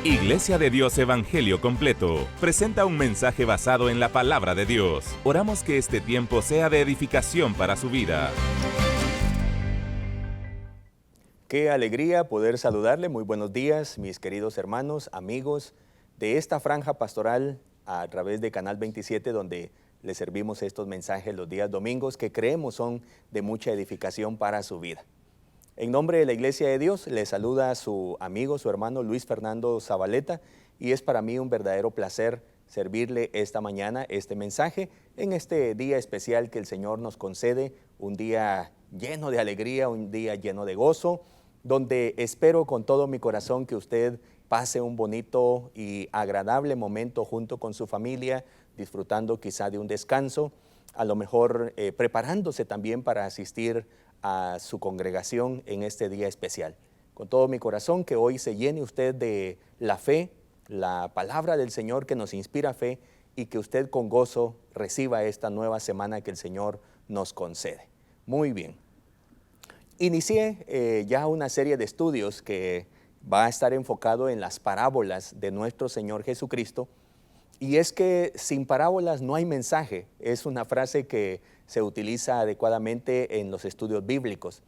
Iglesia de Dios Evangelio Completo presenta un mensaje basado en la palabra de Dios. Oramos que este tiempo sea de edificación para su vida. Qué alegría poder saludarle. Muy buenos días, mis queridos hermanos, amigos de esta franja pastoral a través de Canal 27, donde les servimos estos mensajes los días domingos que creemos son de mucha edificación para su vida. En nombre de la Iglesia de Dios, le saluda a su amigo, su hermano Luis Fernando Zabaleta, y es para mí un verdadero placer servirle esta mañana este mensaje en este día especial que el Señor nos concede, un día lleno de alegría, un día lleno de gozo, donde espero con todo mi corazón que usted pase un bonito y agradable momento junto con su familia, disfrutando quizá de un descanso, a lo mejor preparándose también para asistir a su congregación en este día especial. Con todo mi corazón que hoy se llene usted de la fe, la palabra del Señor que nos inspira fe y que usted con gozo reciba esta nueva semana que el Señor nos concede. Muy bien. Inicié ya una serie de estudios que va a estar enfocado en las parábolas de nuestro Señor Jesucristo. Y es que sin parábolas no hay mensaje. Es una frase que se utiliza adecuadamente en los estudios bíblicos.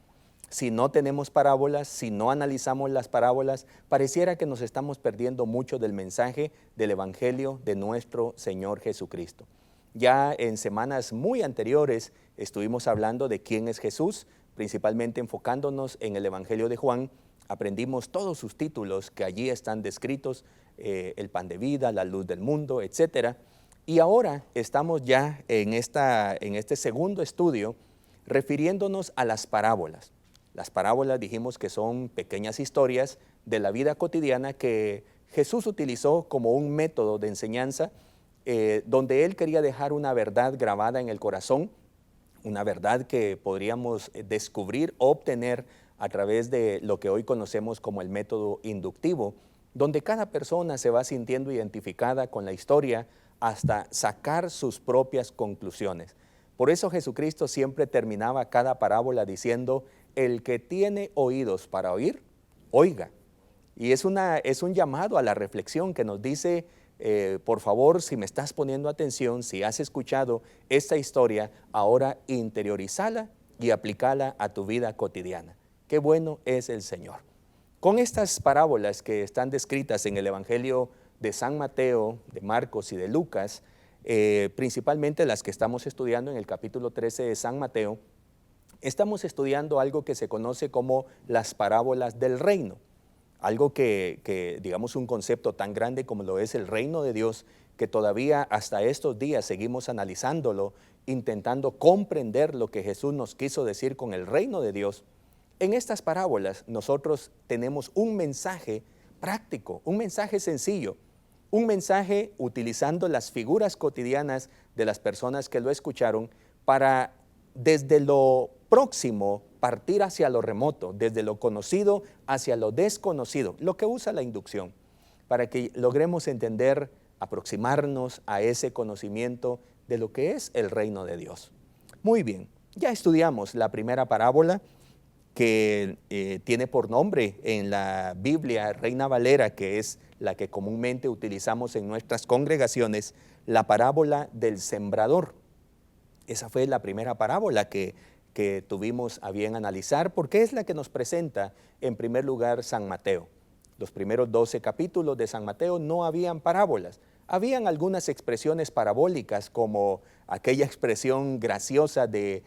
Si no tenemos parábolas, si no analizamos las parábolas, pareciera que nos estamos perdiendo mucho del mensaje del Evangelio de nuestro Señor Jesucristo. Ya en semanas muy anteriores estuvimos hablando de quién es Jesús, principalmente enfocándonos en el Evangelio de Juan. Aprendimos todos sus títulos que allí están descritos, el pan de vida, la luz del mundo, etc. Y ahora estamos ya en este segundo estudio refiriéndonos a las parábolas. Las parábolas dijimos que son pequeñas historias de la vida cotidiana que Jesús utilizó como un método de enseñanza donde Él quería dejar una verdad grabada en el corazón, una verdad que podríamos descubrir o obtener a través de lo que hoy conocemos como el método inductivo, donde cada persona se va sintiendo identificada con la historia hasta sacar sus propias conclusiones. Por eso Jesucristo siempre terminaba cada parábola diciendo, el que tiene oídos para oír, oiga. Y es un llamado a la reflexión que nos dice, por favor, si me estás poniendo atención, si has escuchado esta historia, ahora interiorízala y aplícala a tu vida cotidiana. Qué bueno es el Señor. Con estas parábolas que están descritas en el Evangelio de San Mateo, de Marcos y de Lucas, principalmente las que estamos estudiando en el capítulo 13 de San Mateo, estamos estudiando algo que se conoce como las parábolas del reino. Algo que digamos, un concepto tan grande como lo es el reino de Dios, que todavía hasta estos días seguimos analizándolo, intentando comprender lo que Jesús nos quiso decir con el reino de Dios. En estas parábolas nosotros tenemos un mensaje práctico, un mensaje sencillo, un mensaje utilizando las figuras cotidianas de las personas que lo escucharon para desde lo próximo partir hacia lo remoto, desde lo conocido hacia lo desconocido, lo que usa la inducción, para que logremos entender, aproximarnos a ese conocimiento de lo que es el reino de Dios. Muy bien, ya estudiamos la primera parábola, que tiene por nombre en la Biblia Reina Valera, que es la que comúnmente utilizamos en nuestras congregaciones, la parábola del sembrador. Esa fue la primera parábola que tuvimos a bien analizar, porque es la que nos presenta en primer lugar San Mateo. Los primeros 12 capítulos de San Mateo no habían parábolas. Habían algunas expresiones parabólicas, como aquella expresión graciosa de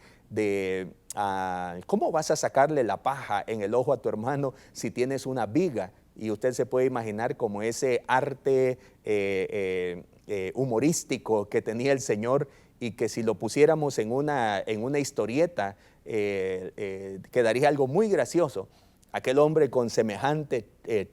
¿cómo vas a sacarle la paja en el ojo a tu hermano si tienes una viga? Y usted se puede imaginar como ese arte humorístico que tenía el Señor, y que si lo pusiéramos en una historieta quedaría algo muy gracioso. Aquel hombre con semejante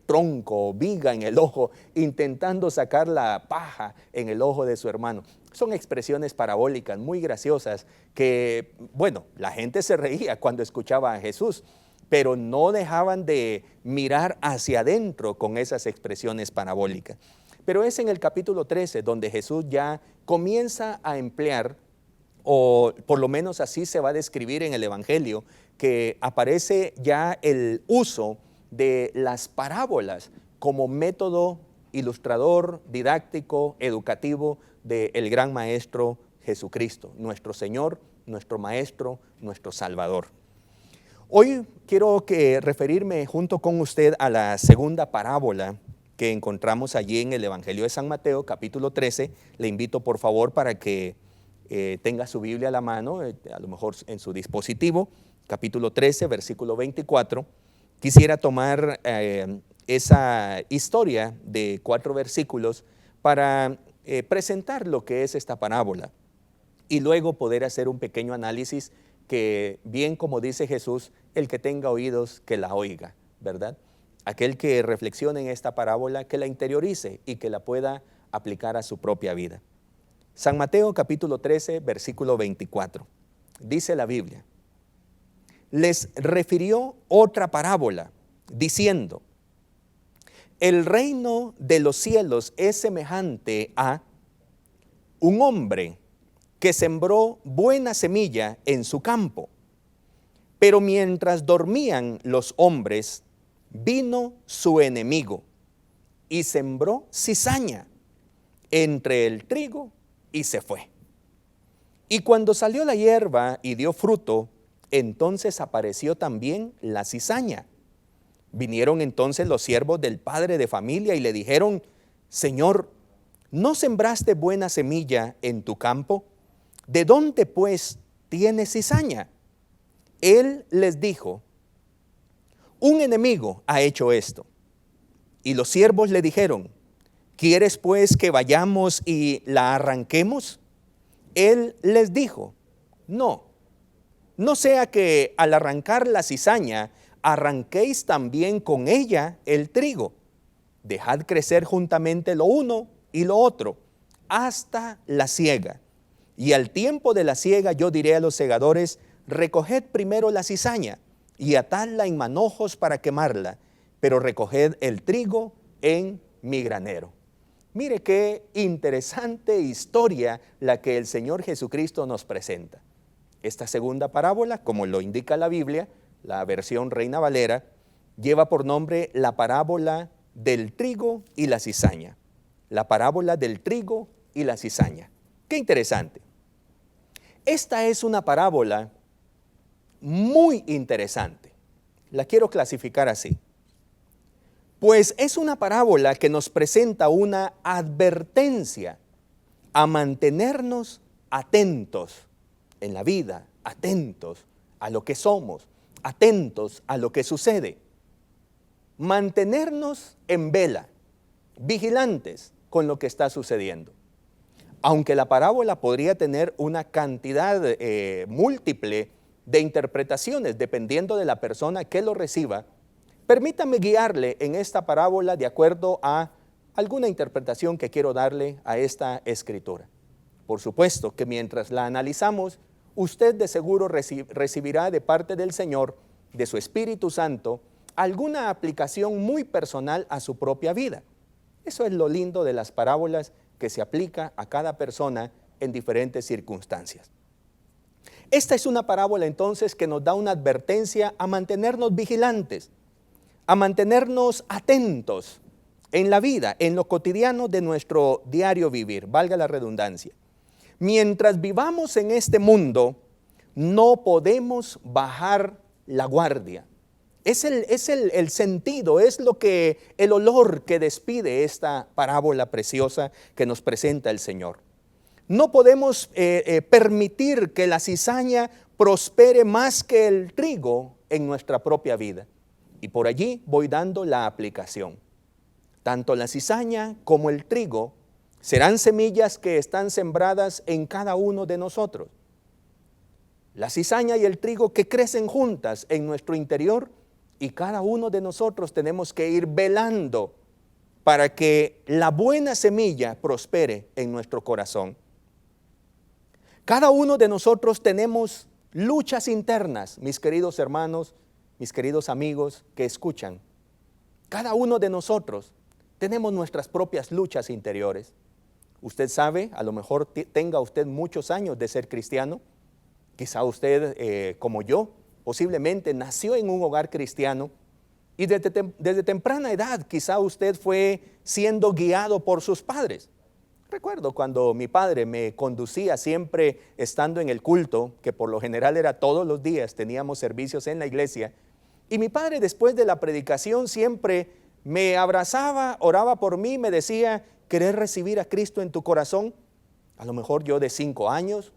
tronco o viga en el ojo, intentando sacar la paja en el ojo de su hermano. Son expresiones parabólicas muy graciosas que, bueno, la gente se reía cuando escuchaba a Jesús, pero no dejaban de mirar hacia adentro con esas expresiones parabólicas. Pero es en el capítulo 13 donde Jesús ya comienza a emplear, o por lo menos así se va a describir en el Evangelio, que aparece ya el uso de las parábolas como método ilustrador, didáctico, educativo del gran Maestro Jesucristo, nuestro Señor, nuestro Maestro, nuestro Salvador. Hoy quiero referirme junto con usted a la segunda parábola que encontramos allí en el Evangelio de San Mateo, capítulo 13. Le invito por favor para que tenga su Biblia a la mano, a lo mejor en su dispositivo, capítulo 13, versículo 24. Quisiera tomar esa historia de 4 versículos para presentar lo que es esta parábola y luego poder hacer un pequeño análisis que, bien como dice Jesús, el que tenga oídos que la oiga, ¿verdad? Aquel que reflexione en esta parábola, que la interiorice y que la pueda aplicar a su propia vida. San Mateo capítulo 13, versículo 24. Dice la Biblia: les refirió otra parábola, diciendo: el reino de los cielos es semejante a un hombre que sembró buena semilla en su campo. Pero mientras dormían los hombres, vino su enemigo y sembró cizaña entre el trigo y se fue. Y cuando salió la hierba y dio fruto, entonces apareció también la cizaña. Vinieron entonces los siervos del padre de familia y le dijeron: Señor, ¿no sembraste buena semilla en tu campo? ¿De dónde pues tienes cizaña? Él les dijo: un enemigo ha hecho esto. Y los siervos le dijeron: ¿quieres pues que vayamos y la arranquemos? Él les dijo: no sea que al arrancar la cizaña arranquéis también con ella el trigo. Dejad crecer juntamente lo uno y lo otro hasta la siega. Y al tiempo de la siega yo diré a los segadores: recoged primero la cizaña y atadla en manojos para quemarla, pero recoged el trigo en mi granero. Mire qué interesante historia la que el Señor Jesucristo nos presenta. Esta segunda parábola, como lo indica la Biblia, la versión Reina Valera, lleva por nombre la parábola del trigo y la cizaña. La parábola del trigo y la cizaña. Qué interesante. Esta es una parábola muy interesante. La quiero clasificar así. Pues es una parábola que nos presenta una advertencia a mantenernos atentos en la vida, atentos a lo que somos, atentos a lo que sucede. Mantenernos en vela, vigilantes con lo que está sucediendo. Aunque la parábola podría tener una cantidad múltiple de interpretaciones dependiendo de la persona que lo reciba, permítame guiarle en esta parábola de acuerdo a alguna interpretación que quiero darle a esta escritura. Por supuesto que mientras la analizamos, usted de seguro recibirá de parte del Señor, de su Espíritu Santo, alguna aplicación muy personal a su propia vida. Eso es lo lindo de las parábolas, que se aplica a cada persona en diferentes circunstancias. Esta es una parábola entonces que nos da una advertencia a mantenernos vigilantes, a mantenernos atentos en la vida, en lo cotidiano de nuestro diario vivir, valga la redundancia. Mientras vivamos en este mundo, no podemos bajar la guardia. Es el sentido, es el olor que despide esta parábola preciosa que nos presenta el Señor. No podemos permitir que la cizaña prospere más que el trigo en nuestra propia vida. Y por allí voy dando la aplicación. Tanto la cizaña como el trigo serán semillas que están sembradas en cada uno de nosotros. La cizaña y el trigo que crecen juntas en nuestro interior, y cada uno de nosotros tenemos que ir velando para que la buena semilla prospere en nuestro corazón. Cada uno de nosotros tenemos luchas internas, mis queridos hermanos, mis queridos amigos que escuchan. Cada uno de nosotros tenemos nuestras propias luchas interiores. Usted sabe, a lo mejor tenga usted muchos años de ser cristiano, quizá usted, como yo, posiblemente nació en un hogar cristiano, Y desde temprana edad quizá usted fue siendo guiado por sus padres. Recuerdo cuando mi padre me conducía siempre estando en el culto, que por lo general era todos los días, teníamos servicios en la iglesia, y mi padre después de la predicación siempre me abrazaba, oraba por mí, me decía, ¿querés recibir a Cristo en tu corazón? A lo mejor yo de 5 años,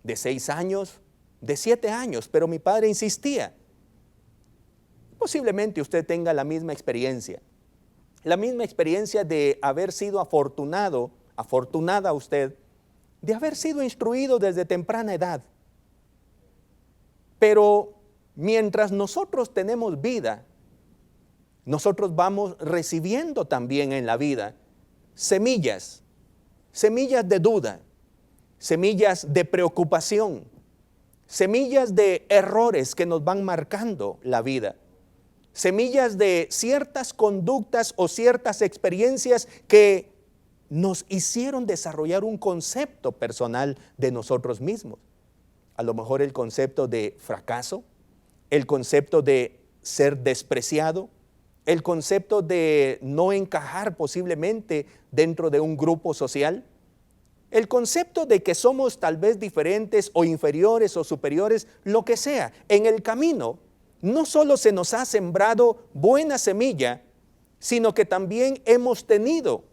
de 6 años, de 7 años, pero mi padre insistía. Posiblemente usted tenga la misma experiencia de haber sido afortunada usted, de haber sido instruido desde temprana edad. Pero mientras nosotros tenemos vida, nosotros vamos recibiendo también en la vida semillas de duda, semillas de preocupación, semillas de errores que nos van marcando la vida, semillas de ciertas conductas o ciertas experiencias que nos hicieron desarrollar un concepto personal de nosotros mismos. A lo mejor el concepto de fracaso, el concepto de ser despreciado, el concepto de no encajar posiblemente dentro de un grupo social, el concepto de que somos tal vez diferentes o inferiores o superiores, lo que sea. En el camino no solo se nos ha sembrado buena semilla, sino que también hemos tenido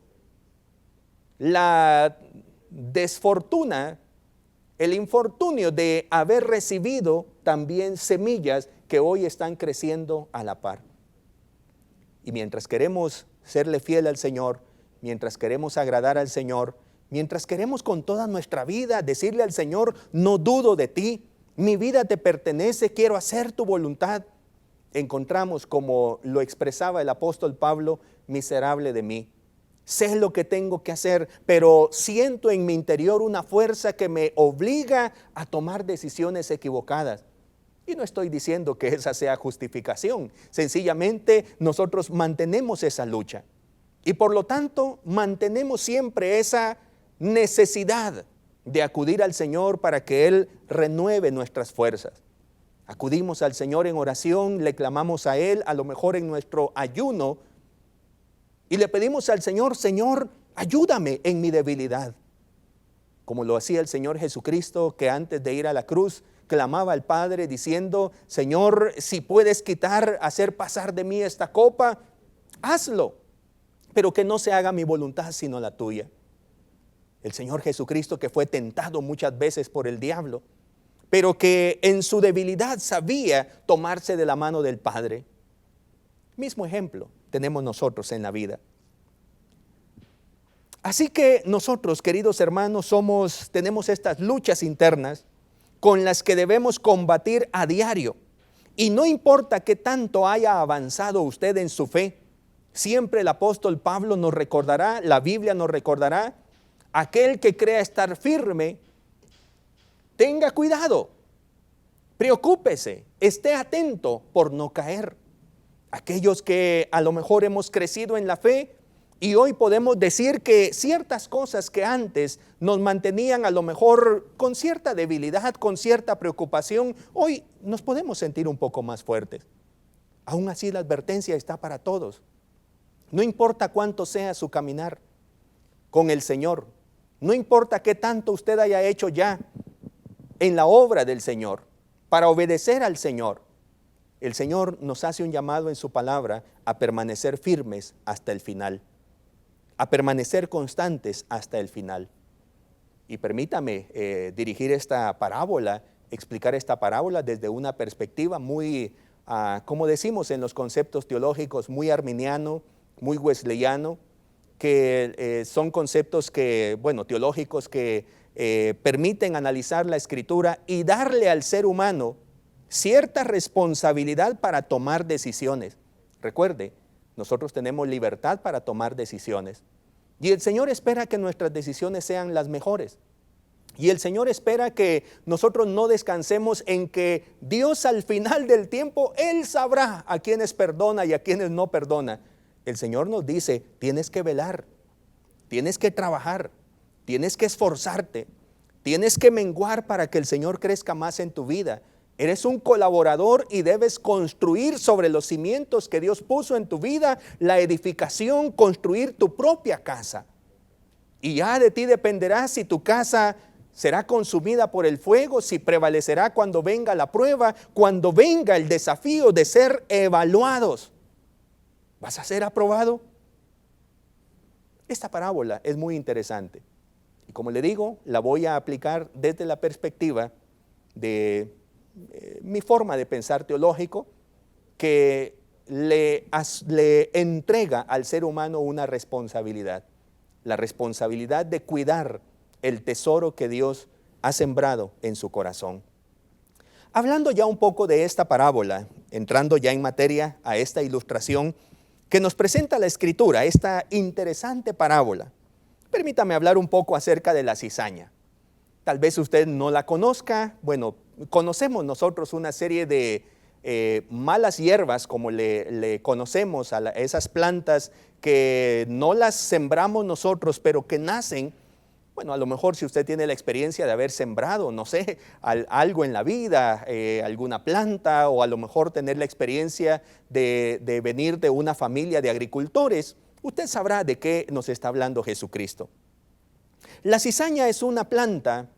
la desfortuna, el infortunio de haber recibido también semillas que hoy están creciendo a la par. Y mientras queremos serle fiel al Señor, mientras queremos agradar al Señor, mientras queremos con toda nuestra vida decirle al Señor, no dudo de ti, mi vida te pertenece, quiero hacer tu voluntad, encontramos, como lo expresaba el apóstol Pablo, miserable de mí. Sé lo que tengo que hacer, pero siento en mi interior una fuerza que me obliga a tomar decisiones equivocadas. Y no estoy diciendo que esa sea justificación, sencillamente nosotros mantenemos esa lucha. Y por lo tanto mantenemos siempre esa necesidad de acudir al Señor para que Él renueve nuestras fuerzas. Acudimos al Señor en oración, le clamamos a Él, a lo mejor en nuestro ayuno, y le pedimos al Señor, Señor, ayúdame en mi debilidad. Como lo hacía el Señor Jesucristo, que antes de ir a la cruz, clamaba al Padre diciendo, Señor, si puedes hacer pasar de mí esta copa, hazlo, pero que no se haga mi voluntad sino la tuya. El Señor Jesucristo, que fue tentado muchas veces por el diablo, pero que en su debilidad sabía tomarse de la mano del Padre. Mismo ejemplo tenemos nosotros en la vida. Así que nosotros, queridos hermanos, tenemos estas luchas internas con las que debemos combatir a diario. Y no importa qué tanto haya avanzado usted en su fe, siempre el apóstol Pablo nos recordará, la Biblia nos recordará, aquel que crea estar firme, tenga cuidado, preocúpese, esté atento por no caer. Aquellos que a lo mejor hemos crecido en la fe y hoy podemos decir que ciertas cosas que antes nos mantenían a lo mejor con cierta debilidad, con cierta preocupación, hoy nos podemos sentir un poco más fuertes. Aún así la advertencia está para todos. No importa cuánto sea su caminar con el Señor, no importa qué tanto usted haya hecho ya en la obra del Señor para obedecer al Señor, el Señor nos hace un llamado en su palabra a permanecer firmes hasta el final, a permanecer constantes hasta el final. Y permítame dirigir esta parábola, explicar esta parábola desde una perspectiva muy, como decimos en los conceptos teológicos, muy arminiano, muy wesleyano, que son conceptos teológicos que permiten analizar la Escritura y darle al ser humano cierta responsabilidad para tomar decisiones. Recuerde, nosotros tenemos libertad para tomar decisiones. Y el Señor espera que nuestras decisiones sean las mejores. Y el Señor espera que nosotros no descansemos en que Dios al final del tiempo, Él sabrá a quienes perdona y a quienes no perdona. El Señor nos dice, tienes que velar, tienes que trabajar, tienes que esforzarte, tienes que menguar para que el Señor crezca más en tu vida. Eres un colaborador y debes construir sobre los cimientos que Dios puso en tu vida, la edificación, construir tu propia casa. Y ya de ti dependerá si tu casa será consumida por el fuego, si prevalecerá cuando venga la prueba, cuando venga el desafío de ser evaluados. ¿Vas a ser aprobado? Esta parábola es muy interesante. Y como le digo, la voy a aplicar desde la perspectiva de mi forma de pensar teológico, que le entrega al ser humano una responsabilidad. La responsabilidad de cuidar el tesoro que Dios ha sembrado en su corazón. Hablando ya un poco de esta parábola, entrando ya en materia a esta ilustración que nos presenta la Escritura, esta interesante parábola, permítame hablar un poco acerca de la cizaña. Tal vez usted no la conozca. Bueno, conocemos nosotros una serie de malas hierbas, como le conocemos a esas plantas que no las sembramos nosotros, pero que nacen. Bueno, a lo mejor si usted tiene la experiencia de haber sembrado, no sé, algo en la vida, alguna planta, o a lo mejor tener la experiencia de venir de una familia de agricultores, usted sabrá de qué nos está hablando Jesucristo. La cizaña es una planta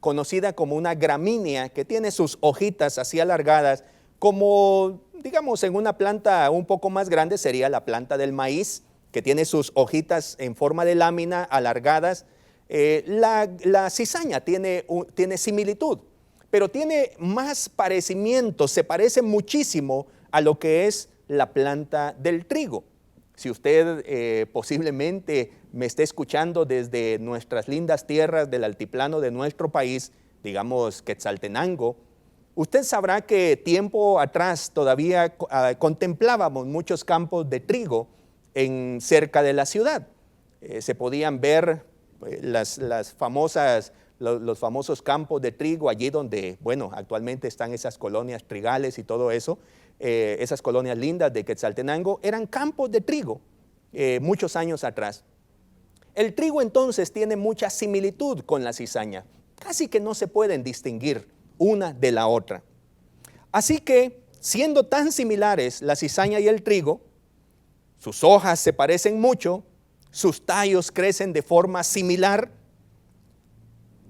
conocida como una gramínea, que tiene sus hojitas así alargadas, como digamos en una planta un poco más grande sería la planta del maíz, que tiene sus hojitas en forma de lámina alargadas. La cizaña tiene similitud, pero tiene más parecimiento, se parece muchísimo a lo que es la planta del trigo. Si usted posiblemente me esté escuchando desde nuestras lindas tierras del altiplano de nuestro país, digamos Quetzaltenango, usted sabrá que tiempo atrás todavía contemplábamos muchos campos de trigo cerca de la ciudad. Se podían ver los famosos campos de trigo allí donde, bueno, actualmente están esas colonias trigales y todo eso. Esas colonias lindas de Quetzaltenango eran campos de trigo muchos años atrás. El trigo entonces tiene mucha similitud con la cizaña, casi que no se pueden distinguir una de la otra. Así que, siendo tan similares la cizaña y el trigo, sus hojas se parecen mucho, sus tallos crecen de forma similar,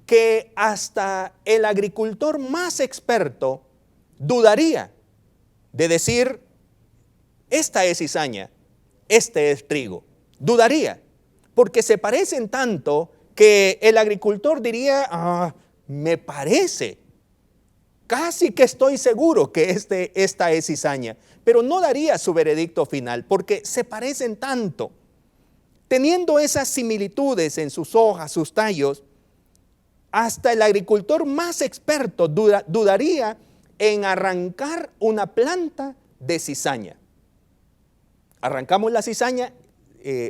que hasta el agricultor más experto dudaría de decir, esta es cizaña, este es trigo. Dudaría, porque se parecen tanto que el agricultor diría, me parece, casi que estoy seguro que esta es cizaña, pero no daría su veredicto final, porque se parecen tanto. Teniendo esas similitudes en sus hojas, sus tallos, hasta el agricultor más experto dudaría en arrancar una planta de cizaña. Arrancamos la cizaña,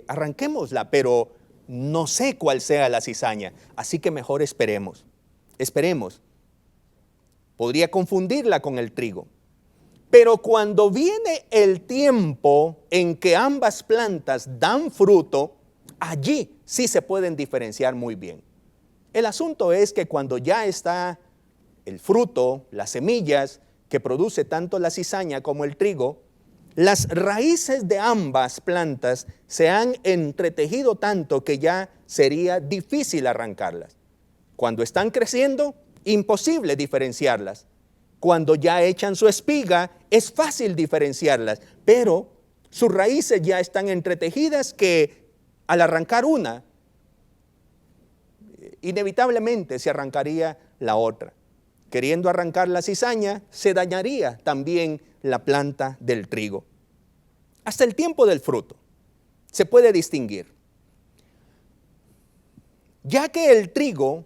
arranquémosla, pero no sé cuál sea la cizaña, así que mejor esperemos. Podría confundirla con el trigo. Pero cuando viene el tiempo en que ambas plantas dan fruto, allí sí se pueden diferenciar muy bien. El asunto es que cuando ya está el fruto, las semillas que produce tanto la cizaña como el trigo, las raíces de ambas plantas se han entretejido tanto que ya sería difícil arrancarlas. Cuando están creciendo, imposible diferenciarlas. Cuando ya echan su espiga, es fácil diferenciarlas, pero sus raíces ya están entretejidas que al arrancar una, inevitablemente se arrancaría la otra. Queriendo arrancar la cizaña, se dañaría también la planta del trigo. Hasta el tiempo del fruto se puede distinguir. Ya que el trigo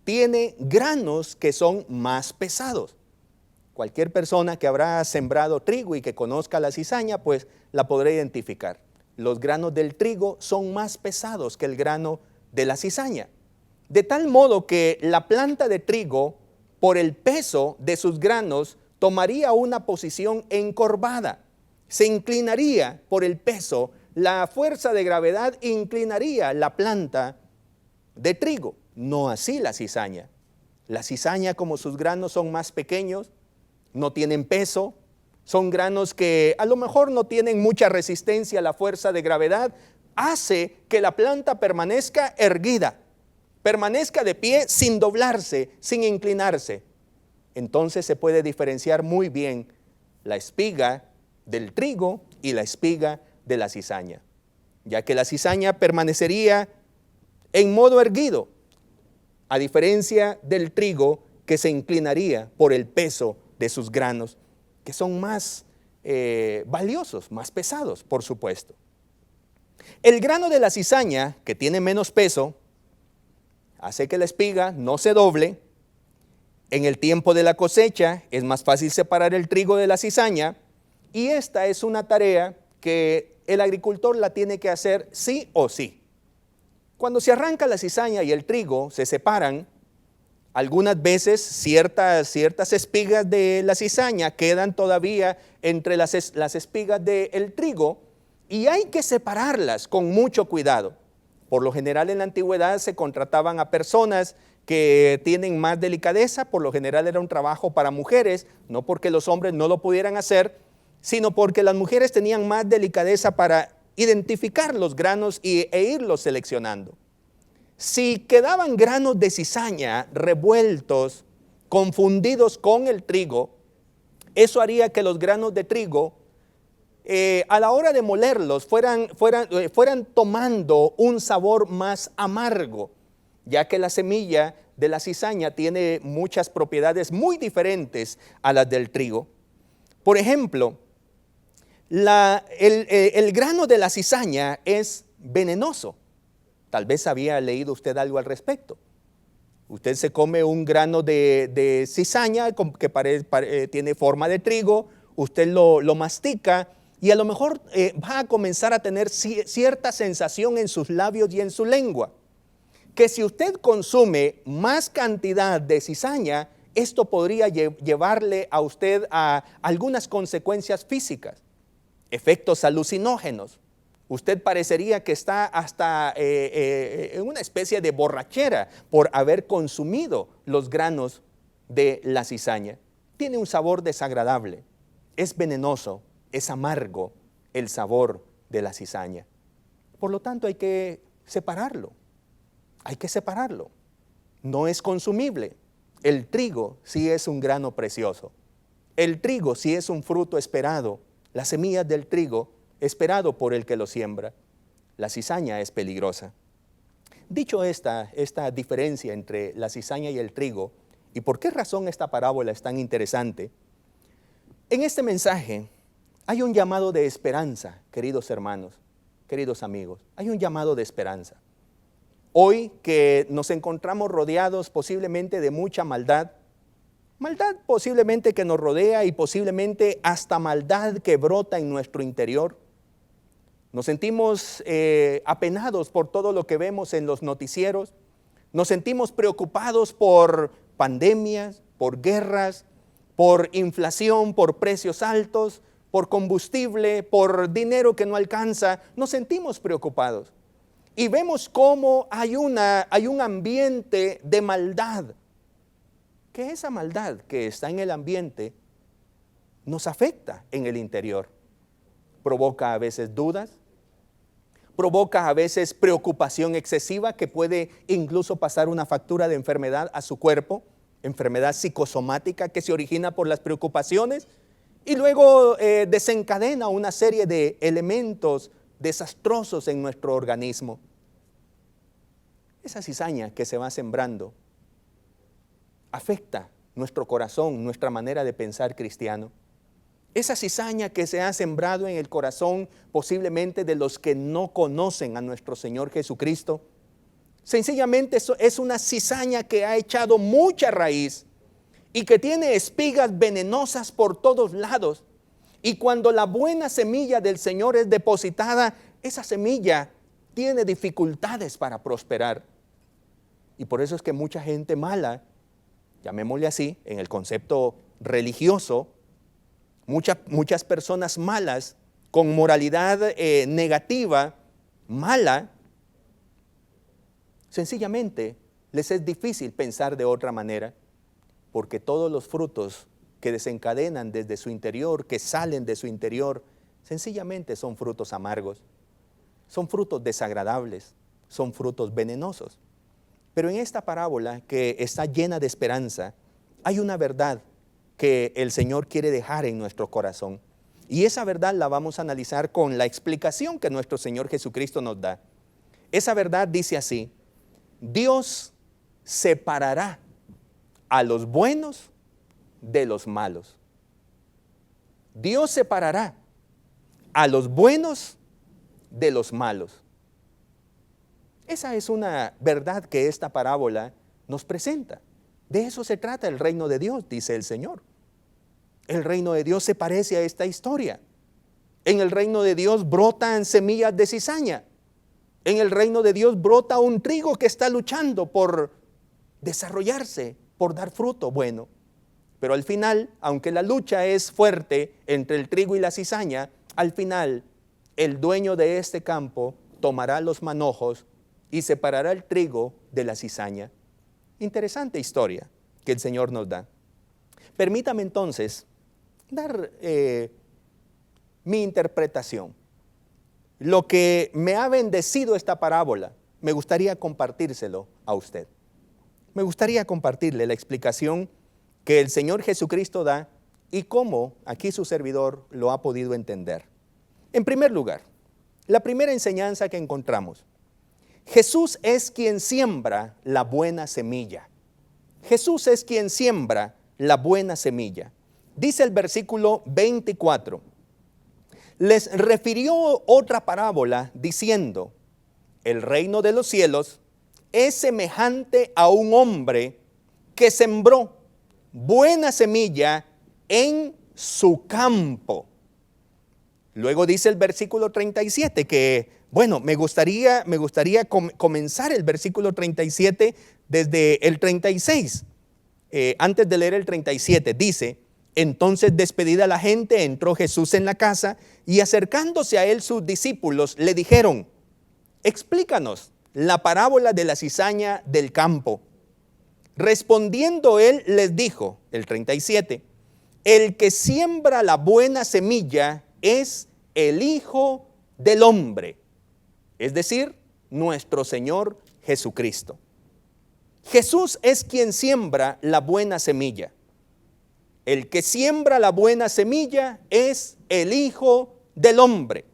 tiene granos que son más pesados. Cualquier persona que habrá sembrado trigo y que conozca la cizaña, pues la podrá identificar. Los granos del trigo son más pesados que el grano de la cizaña. De tal modo que la planta de trigo, por el peso de sus granos, tomaría una posición encorvada. Se inclinaría por el peso, la fuerza de gravedad inclinaría la planta de trigo. No así la cizaña. La cizaña, como sus granos son más pequeños, no tienen peso, son granos que a lo mejor no tienen mucha resistencia a la fuerza de gravedad, hace que la planta permanezca erguida, permanezca de pie sin doblarse, sin inclinarse. Entonces se puede diferenciar muy bien la espiga del trigo y la espiga de la cizaña, ya que la cizaña permanecería en modo erguido, a diferencia del trigo que se inclinaría por el peso de sus granos, que son más valiosos, más pesados, por supuesto. El grano de la cizaña, que tiene menos peso, hace que la espiga no se doble. En el tiempo de la cosecha es más fácil separar el trigo de la cizaña, y esta es una tarea que el agricultor la tiene que hacer sí o sí. Cuando se arranca la cizaña y el trigo se separan, algunas veces ciertas espigas de la cizaña quedan todavía entre las espigas del trigo, y hay que separarlas con mucho cuidado. Por lo general en la antigüedad se contrataban a personas que tienen más delicadeza. Por lo general era un trabajo para mujeres, no porque los hombres no lo pudieran hacer, sino porque las mujeres tenían más delicadeza para identificar los granos e irlos seleccionando. Si quedaban granos de cizaña revueltos, confundidos con el trigo, eso haría que los granos de trigo, a la hora de molerlos, fueran tomando un sabor más amargo, ya que la semilla de la cizaña tiene muchas propiedades muy diferentes a las del trigo. Por ejemplo, el grano de la cizaña es venenoso. Tal vez había leído usted algo al respecto. Usted se come un grano de cizaña que tiene forma de trigo, usted lo mastica y a lo mejor va a comenzar a tener cierta sensación en sus labios y en su lengua. Que si usted consume más cantidad de cizaña, esto podría llevarle a usted a algunas consecuencias físicas, efectos alucinógenos. Usted parecería que está hasta en una especie de borrachera por haber consumido los granos de la cizaña. Tiene un sabor desagradable, es venenoso, es amargo el sabor de la cizaña. Por lo tanto hay que separarlo, no es consumible. El trigo sí es un grano precioso, el trigo sí es un fruto esperado, las semillas del trigo esperado por el que lo siembra. La cizaña es peligrosa. Dicho esta diferencia entre la cizaña y el trigo, y por qué razón esta parábola es tan interesante, en este mensaje hay un llamado de esperanza, queridos hermanos, queridos amigos, hay un llamado de esperanza. Hoy que nos encontramos rodeados posiblemente de mucha maldad posiblemente que nos rodea y posiblemente hasta maldad que brota en nuestro interior, nos sentimos apenados por todo lo que vemos en los noticieros, nos sentimos preocupados por pandemias, por guerras, por inflación, por precios altos, por combustible, por dinero que no alcanza, nos sentimos preocupados. Y vemos cómo hay un ambiente de maldad, que esa maldad que está en el ambiente nos afecta en el interior. Provoca a veces dudas, provoca a veces preocupación excesiva que puede incluso pasar una factura de enfermedad a su cuerpo, enfermedad psicosomática que se origina por las preocupaciones y luego desencadena una serie de elementos desastrosos en nuestro organismo. Esa cizaña que se va sembrando afecta nuestro corazón, nuestra manera de pensar cristiano. Esa cizaña que se ha sembrado en el corazón posiblemente de los que no conocen a nuestro Señor Jesucristo, sencillamente es una cizaña que ha echado mucha raíz y que tiene espigas venenosas por todos lados. Y cuando la buena semilla del Señor es depositada, esa semilla tiene dificultades para prosperar. Y por eso es que mucha gente mala, llamémosle así, en el concepto religioso, muchas personas malas, con moralidad negativa, mala, sencillamente les es difícil pensar de otra manera, porque todos los frutos que desencadenan desde su interior, que salen de su interior, sencillamente son frutos amargos, son frutos desagradables, son frutos venenosos. Pero en esta parábola, que está llena de esperanza, hay una verdad que el Señor quiere dejar en nuestro corazón. Y esa verdad la vamos a analizar con la explicación que nuestro Señor Jesucristo nos da. Esa verdad dice así: Dios separará a los buenos de los malos. Dios separará a los buenos de los malos. Esa es una verdad que esta parábola nos presenta. De eso se trata el reino de Dios, dice el Señor. El reino de Dios se parece a esta historia. En el reino de Dios brotan semillas de cizaña. En el reino de Dios brota un trigo que está luchando por desarrollarse, por dar fruto bueno. Pero al final, aunque la lucha es fuerte entre el trigo y la cizaña, al final el dueño de este campo tomará los manojos y separará el trigo de la cizaña. Interesante historia que el Señor nos da. Permítame entonces dar mi interpretación. Lo que me ha bendecido esta parábola, me gustaría compartírselo a usted. Me gustaría compartirle la explicación que el Señor Jesucristo da y cómo aquí su servidor lo ha podido entender. En primer lugar, la primera enseñanza que encontramos: Jesús es quien siembra la buena semilla. Jesús es quien siembra la buena semilla. Dice el versículo 24: les refirió otra parábola diciendo: el reino de los cielos es semejante a un hombre que sembró buena semilla en su campo. Luego dice el versículo 37 que, bueno, me gustaría comenzar el versículo 37 desde el 36. Antes de leer el 37, dice: entonces, despedida la gente, entró Jesús en la casa y acercándose a él sus discípulos le dijeron: explícanos la parábola de la cizaña del campo. Respondiendo él les dijo, el 37, el que siembra la buena semilla es el Hijo del Hombre, es decir, nuestro Señor Jesucristo. Jesús es quien siembra la buena semilla. El que siembra la buena semilla es el Hijo del Hombre.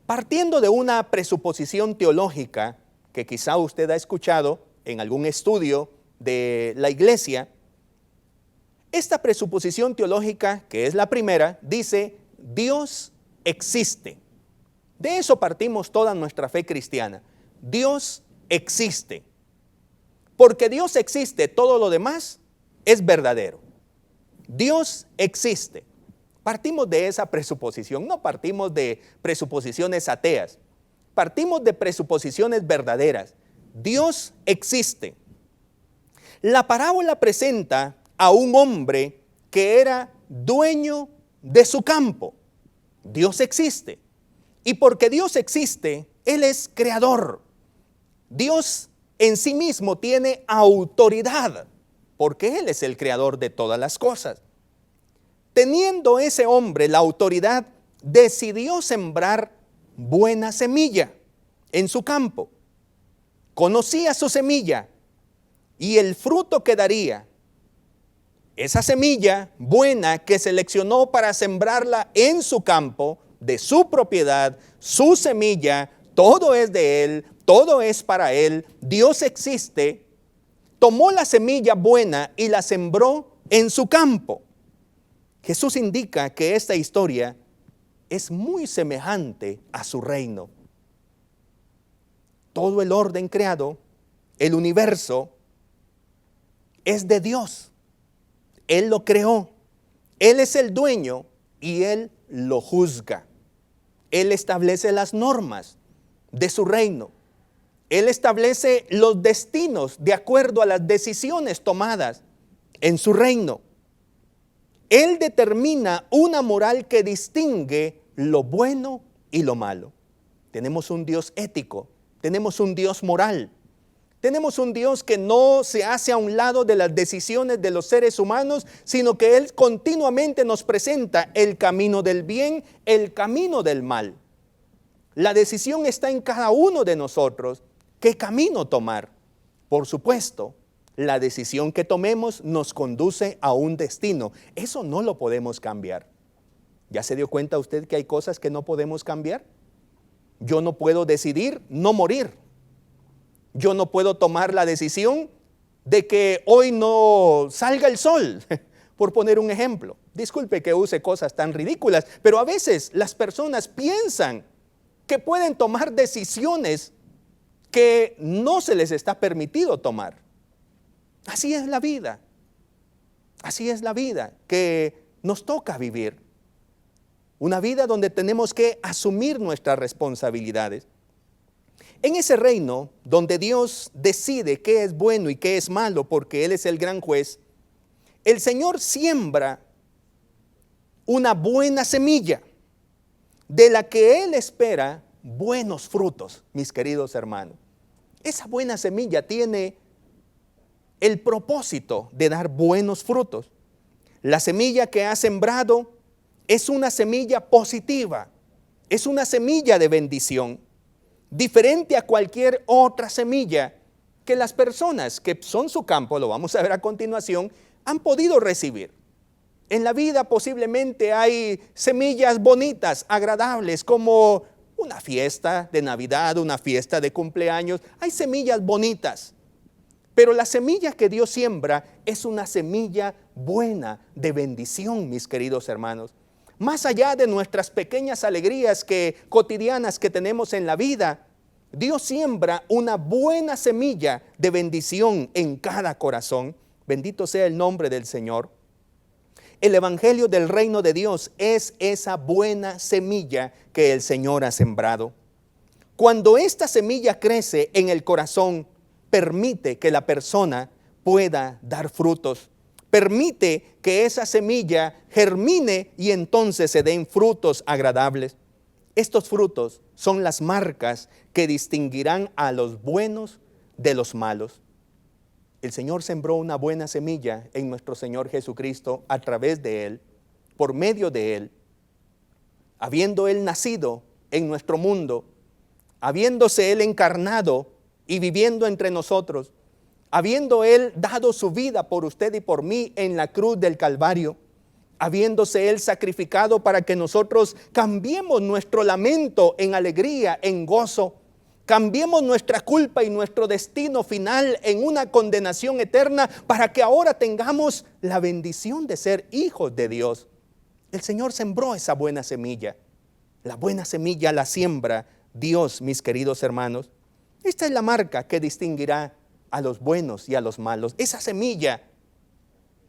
Partiendo de una presuposición teológica que quizá usted ha escuchado en algún estudio de la iglesia, esta presuposición teológica, que es la primera, dice: Dios existe. De eso partimos toda nuestra fe cristiana. Dios existe. Porque Dios existe, todo lo demás es verdadero. Dios existe. Partimos de esa presuposición, no partimos de presuposiciones ateas, partimos de presuposiciones verdaderas. Dios existe. La parábola presenta a un hombre que era dueño de su campo. Dios existe. Y porque Dios existe, Él es creador. Dios en sí mismo tiene autoridad, porque Él es el creador de todas las cosas. Teniendo ese hombre la autoridad, decidió sembrar buena semilla en su campo. Conocía su semilla y el fruto que daría. Esa semilla buena que seleccionó para sembrarla en su campo, de su propiedad, su semilla, todo es de Él, todo es para Él, Dios existe. Tomó la semilla buena y la sembró en su campo. Jesús indica que esta historia es muy semejante a su reino. Todo el orden creado, el universo, es de Dios. Él lo creó. Él es el dueño y Él lo juzga. Él establece las normas de su reino. Él establece los destinos de acuerdo a las decisiones tomadas en su reino. Él determina una moral que distingue lo bueno y lo malo. Tenemos un Dios ético, tenemos un Dios moral, Tenemos un Dios que no se hace a un lado de las decisiones de los seres humanos, sino que Él continuamente nos presenta el camino del bien, el camino del mal. La decisión está en cada uno de nosotros. ¿Qué camino tomar? Por supuesto, la decisión que tomemos nos conduce a un destino. Eso no lo podemos cambiar. ¿Ya se dio cuenta usted que hay cosas que no podemos cambiar? Yo no puedo decidir no morir. Yo no puedo tomar la decisión de que hoy no salga el sol, por poner un ejemplo. Disculpe que use cosas tan ridículas, pero a veces las personas piensan que pueden tomar decisiones que no se les está permitido tomar. Así es la vida. Así es la vida que nos toca vivir. Una vida donde tenemos que asumir nuestras responsabilidades. En ese reino donde Dios decide qué es bueno y qué es malo, porque Él es el gran juez, el Señor siembra una buena semilla de la que Él espera buenos frutos, mis queridos hermanos. Esa buena semilla tiene el propósito de dar buenos frutos. La semilla que ha sembrado es una semilla positiva, es una semilla de bendición, diferente a cualquier otra semilla que las personas que son su campo, lo vamos a ver a continuación, han podido recibir. En la vida posiblemente hay semillas bonitas, agradables, como una fiesta de Navidad, una fiesta de cumpleaños. Hay semillas bonitas, pero la semilla que Dios siembra es una semilla buena de bendición, mis queridos hermanos. Más allá de nuestras pequeñas alegrías cotidianas que tenemos en la vida, Dios siembra una buena semilla de bendición en cada corazón. Bendito sea el nombre del Señor. El evangelio del reino de Dios es esa buena semilla que el Señor ha sembrado. Cuando esta semilla crece en el corazón, permite que la persona pueda dar frutos. Permite que esa semilla germine y entonces se den frutos agradables. Estos frutos son las marcas que distinguirán a los buenos de los malos. El Señor sembró una buena semilla en nuestro Señor Jesucristo a través de Él, por medio de Él. Habiendo Él nacido en nuestro mundo, habiéndose Él encarnado y viviendo entre nosotros, habiendo Él dado su vida por usted y por mí en la cruz del Calvario, habiéndose Él sacrificado para que nosotros cambiemos nuestro lamento en alegría, en gozo, cambiemos nuestra culpa y nuestro destino final en una condenación eterna para que ahora tengamos la bendición de ser hijos de Dios. El Señor sembró esa buena semilla. La buena semilla la siembra Dios, mis queridos hermanos. Esta es la marca que distinguirá a los buenos y a los malos. Esa semilla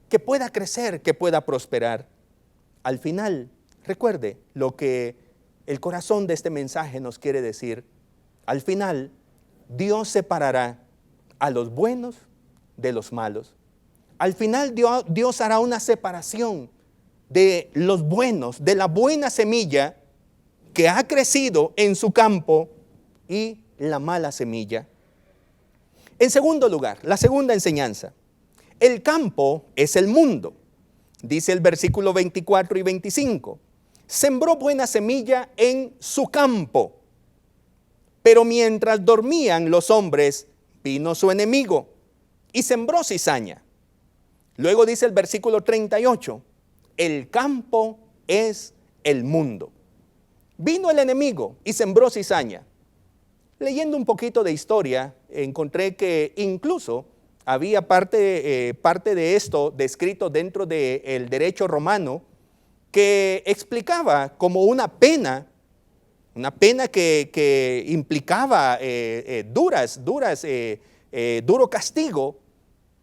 que pueda crecer, que pueda prosperar. Al final, recuerde lo que el corazón de este mensaje nos quiere decir. Al final, Dios separará a los buenos de los malos. Al final, Dios hará una separación de los buenos, de la buena semilla que ha crecido en su campo y la mala semilla. En segundo lugar, la segunda enseñanza. El campo es el mundo. Dice el versículo 24 y 25. Sembró buena semilla en su campo. Pero mientras dormían los hombres, vino su enemigo y sembró cizaña. Luego dice el versículo 38. El campo es el mundo. Vino el enemigo y sembró cizaña. Leyendo un poquito de historia, encontré que incluso había parte de esto descrito dentro del derecho romano que explicaba como una pena que implicaba duro castigo,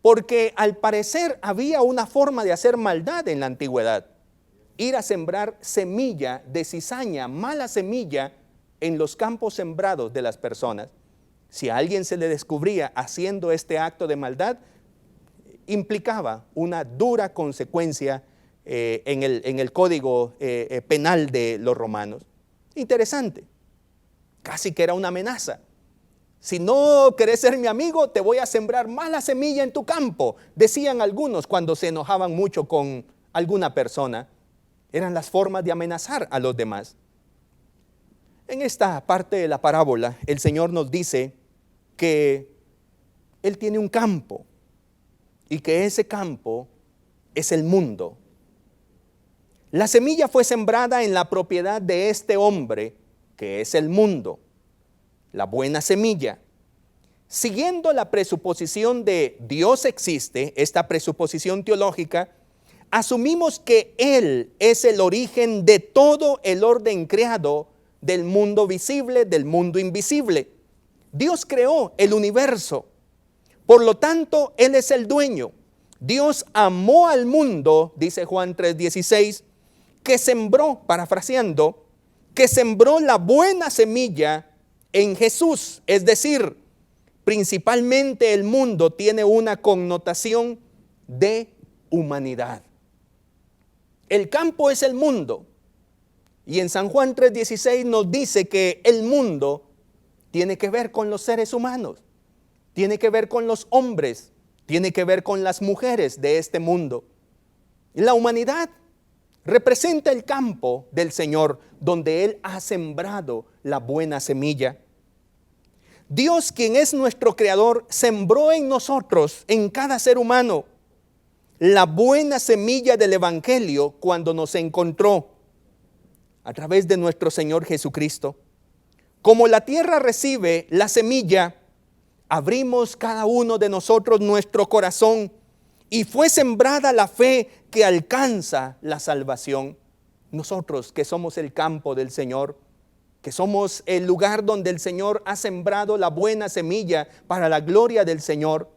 porque al parecer había una forma de hacer maldad en la antigüedad, ir a sembrar semilla de cizaña, mala semilla, en los campos sembrados de las personas. Si a alguien se le descubría haciendo este acto de maldad, implicaba una dura consecuencia en el código penal de los romanos. Interesante, casi que era una amenaza. Si no querés ser mi amigo, te voy a sembrar mala semilla en tu campo, decían algunos cuando se enojaban mucho con alguna persona. Eran las formas de amenazar a los demás. En esta parte de la parábola, el Señor nos dice que Él tiene un campo y que ese campo es el mundo. La semilla fue sembrada en la propiedad de este hombre, que es el mundo, la buena semilla. Siguiendo la presuposición de Dios existe, esta presuposición teológica, asumimos que Él es el origen de todo el orden creado del mundo visible, del mundo invisible. Dios creó el universo, por lo tanto, Él es el dueño. Dios amó al mundo, dice Juan 3:16, que sembró, parafraseando, que sembró la buena semilla en Jesús. Es decir, principalmente el mundo tiene una connotación de humanidad. El campo es el mundo. Y en San Juan 3:16 nos dice que el mundo tiene que ver con los seres humanos, tiene que ver con los hombres, tiene que ver con las mujeres de este mundo. La humanidad representa el campo del Señor, donde Él ha sembrado la buena semilla. Dios, quien es nuestro creador, sembró en nosotros, en cada ser humano, la buena semilla del Evangelio cuando nos encontró a través de nuestro Señor Jesucristo. Como la tierra recibe la semilla, abrimos cada uno de nosotros nuestro corazón y fue sembrada la fe que alcanza la salvación. Nosotros que somos el campo del Señor, que somos el lugar donde el Señor ha sembrado la buena semilla para la gloria del Señor.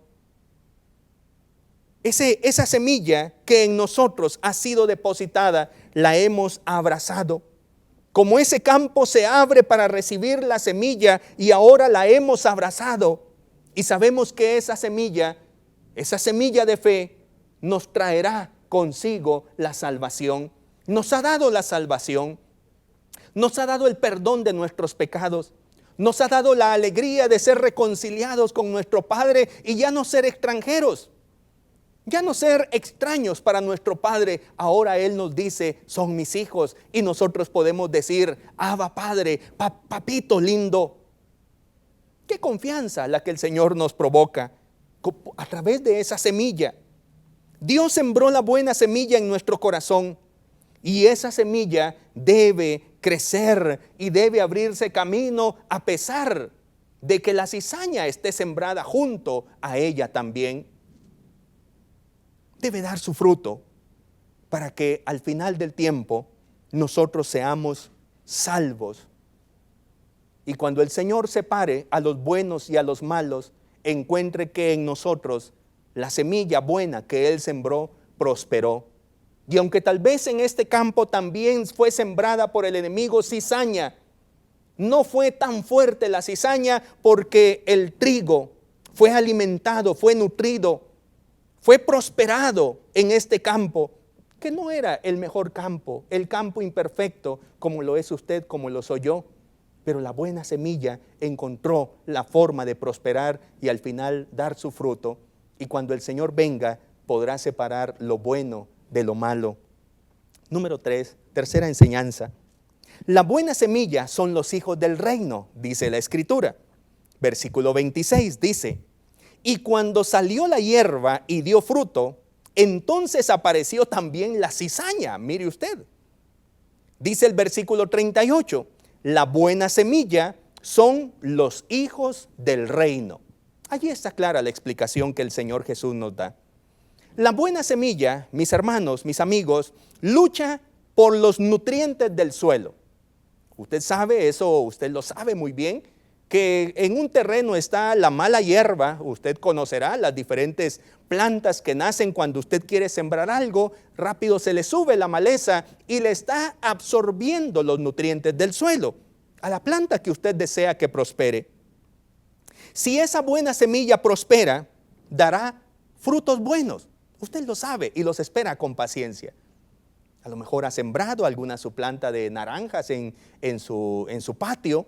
Esa semilla que en nosotros ha sido depositada, la hemos abrazado. Como ese campo se abre para recibir la semilla y ahora la hemos abrazado. Y sabemos que esa semilla de fe, nos traerá consigo la salvación. Nos ha dado la salvación. Nos ha dado el perdón de nuestros pecados. Nos ha dado la alegría de ser reconciliados con nuestro Padre y ya no ser extranjeros. Ya no ser extraños para nuestro Padre. Ahora Él nos dice, son mis hijos. Y nosotros podemos decir, Abba Padre, papito lindo. Qué confianza la que el Señor nos provoca a través de esa semilla. Dios sembró la buena semilla en nuestro corazón y esa semilla debe crecer y debe abrirse camino a pesar de que la cizaña esté sembrada junto a ella también. Debe dar su fruto para que al final del tiempo nosotros seamos salvos. Y cuando el Señor separe a los buenos y a los malos, encuentre que en nosotros la semilla buena que Él sembró prosperó. Y aunque tal vez en este campo también fue sembrada por el enemigo cizaña, no fue tan fuerte la cizaña porque el trigo fue alimentado, fue nutrido, fue prosperado en este campo, que no era el mejor campo, el campo imperfecto como lo es usted, como lo soy yo. Pero la buena semilla encontró la forma de prosperar y al final dar su fruto. Y cuando el Señor venga, podrá separar lo bueno de lo malo. Número 3, tercera enseñanza. La buena semilla son los hijos del reino, dice la Escritura. Versículo 26 dice, y cuando salió la hierba y dio fruto, entonces apareció también la cizaña. Mire usted. Dice el versículo 38, la buena semilla son los hijos del reino. Allí está clara la explicación que el Señor Jesús nos da. La buena semilla, mis hermanos, mis amigos, lucha por los nutrientes del suelo. Usted sabe eso, usted lo sabe muy bien, que en un terreno está la mala hierba. Usted conocerá las diferentes plantas que nacen cuando usted quiere sembrar algo. Rápido se le sube la maleza y le está absorbiendo los nutrientes del suelo a la planta que usted desea que prospere. Si esa buena semilla prospera, dará frutos buenos. Usted lo sabe y los espera con paciencia. A lo mejor ha sembrado alguna su planta de naranjas en su patio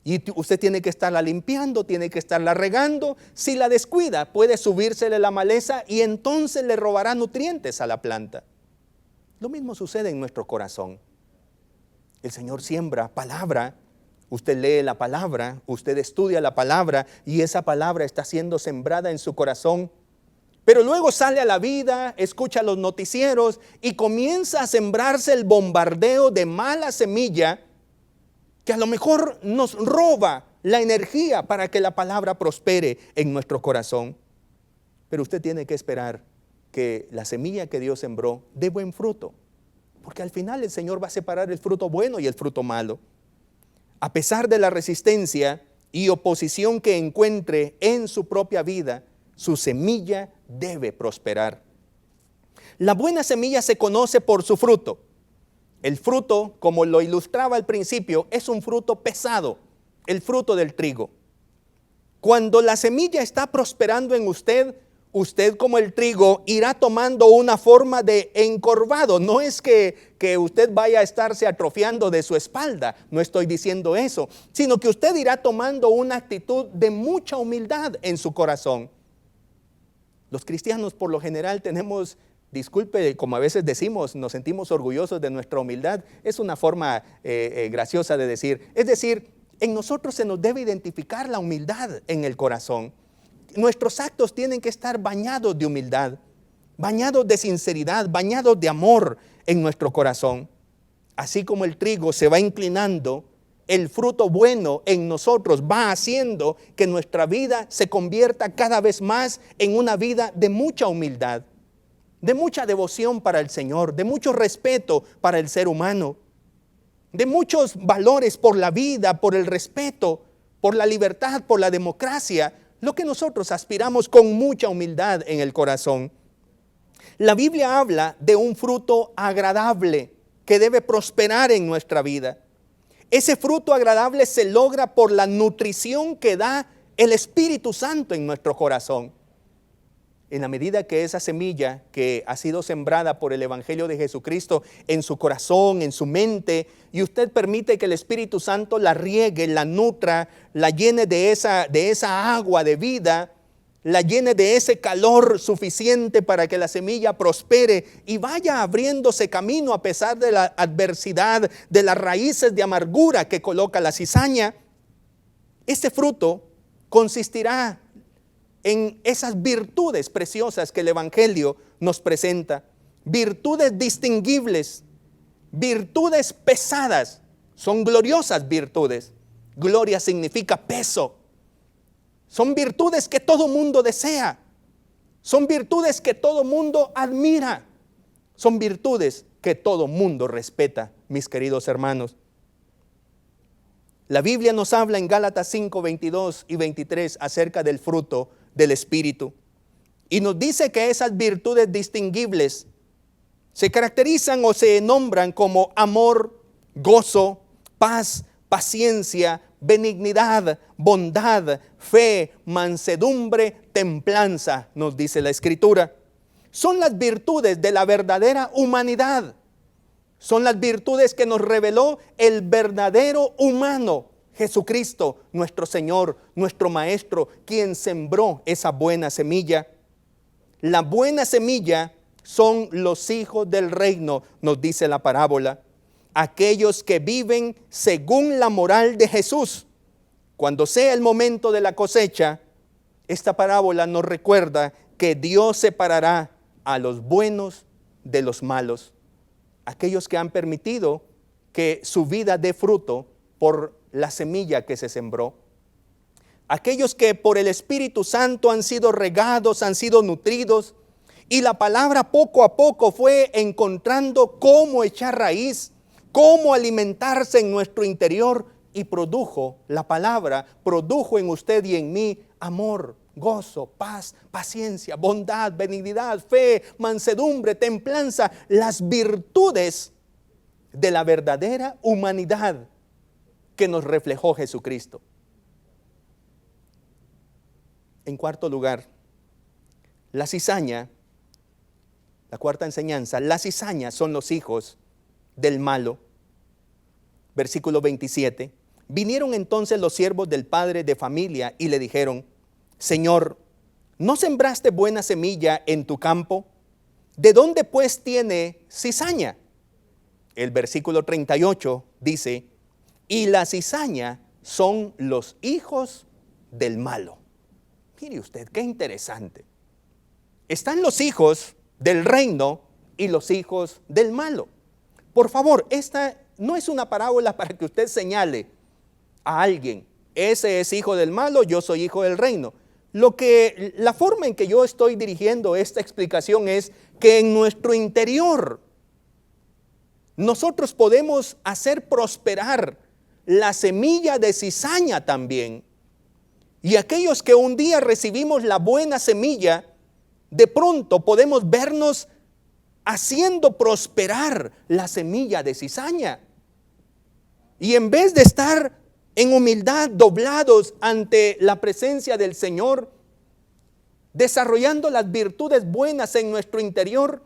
Y usted tiene que estarla limpiando, tiene que estarla regando. Si la descuida, puede subírsele la maleza y entonces le robará nutrientes a la planta. Lo mismo sucede en nuestro corazón. El Señor siembra palabra, usted lee la palabra, usted estudia la palabra y esa palabra está siendo sembrada en su corazón. Pero luego sale a la vida, escucha los noticieros y comienza a sembrarse el bombardeo de mala semilla que a lo mejor nos roba la energía para que la palabra prospere en nuestro corazón. Pero usted tiene que esperar que la semilla que Dios sembró dé buen fruto, porque al final el Señor va a separar el fruto bueno y el fruto malo. A pesar de la resistencia y oposición que encuentre en su propia vida, su semilla debe prosperar. La buena semilla se conoce por su fruto. El fruto, como lo ilustraba al principio, es un fruto pesado, el fruto del trigo. Cuando la semilla está prosperando en usted, usted como el trigo irá tomando una forma de encorvado. No es que usted vaya a estarse atrofiando de su espalda, no estoy diciendo eso, sino que usted irá tomando una actitud de mucha humildad en su corazón. Los cristianos por lo general tenemos, disculpe, como a veces decimos, nos sentimos orgullosos de nuestra humildad. Es una forma graciosa de decir. Es decir, en nosotros se nos debe identificar la humildad en el corazón. Nuestros actos tienen que estar bañados de humildad, bañados de sinceridad, bañados de amor en nuestro corazón. Así como el trigo se va inclinando, el fruto bueno en nosotros va haciendo que nuestra vida se convierta cada vez más en una vida de mucha humildad, de mucha devoción para el Señor, de mucho respeto para el ser humano, de muchos valores por la vida, por el respeto, por la libertad, por la democracia, lo que nosotros aspiramos con mucha humildad en el corazón. La Biblia habla de un fruto agradable que debe prosperar en nuestra vida. Ese fruto agradable se logra por la nutrición que da el Espíritu Santo en nuestro corazón. En la medida que esa semilla que ha sido sembrada por el Evangelio de Jesucristo en su corazón, en su mente, y usted permite que el Espíritu Santo la riegue, la nutra, la llene de esa agua de vida, la llene de ese calor suficiente para que la semilla prospere y vaya abriéndose camino a pesar de la adversidad, de las raíces de amargura que coloca la cizaña. Ese fruto consistirá en esas virtudes preciosas que el Evangelio nos presenta. Virtudes distinguibles, virtudes pesadas, son gloriosas virtudes. Gloria significa peso. Son virtudes que todo mundo desea. Son virtudes que todo mundo admira. Son virtudes que todo mundo respeta, mis queridos hermanos. La Biblia nos habla en Gálatas 5, 22 y 23 acerca del fruto del Espíritu. Y nos dice que esas virtudes distinguibles se caracterizan o se nombran como amor, gozo, paz, paciencia, benignidad, bondad, fe, mansedumbre, templanza, nos dice la Escritura. Son las virtudes de la verdadera humanidad. Son las virtudes que nos reveló el verdadero humano, Jesucristo, nuestro Señor, nuestro Maestro, quien sembró esa buena semilla. La buena semilla son los hijos del reino, nos dice la parábola. Aquellos que viven según la moral de Jesús. Cuando sea el momento de la cosecha, esta parábola nos recuerda que Dios separará a los buenos de los malos. Aquellos que han permitido que su vida dé fruto por la semilla que se sembró. Aquellos que por el Espíritu Santo han sido regados, han sido nutridos, y la palabra poco a poco fue encontrando cómo echar raíz, cómo alimentarse en nuestro interior, y produjo la palabra, produjo en usted y en mí amor, gozo, paz, paciencia, bondad, benignidad, fe, mansedumbre, templanza, las virtudes de la verdadera humanidad que nos reflejó Jesucristo. En cuarto lugar, la cizaña, la cuarta enseñanza, la cizaña son los hijos del malo. Versículo 27. Vinieron entonces los siervos del padre de familia y le dijeron: Señor, ¿no sembraste buena semilla en tu campo? ¿De dónde pues tiene cizaña? El versículo 38 dice: y la cizaña son los hijos del malo. Mire usted, qué interesante. Están los hijos del reino y los hijos del malo. Por favor, esta no es una parábola para que usted señale a alguien: ese es hijo del malo, yo soy hijo del reino. La forma en que yo estoy dirigiendo esta explicación es que en nuestro interior nosotros podemos hacer prosperar la semilla de cizaña también. Y aquellos que un día recibimos la buena semilla, de pronto podemos vernos haciendo prosperar la semilla de cizaña. Y en vez de estar en humildad, doblados ante la presencia del Señor, desarrollando las virtudes buenas en nuestro interior,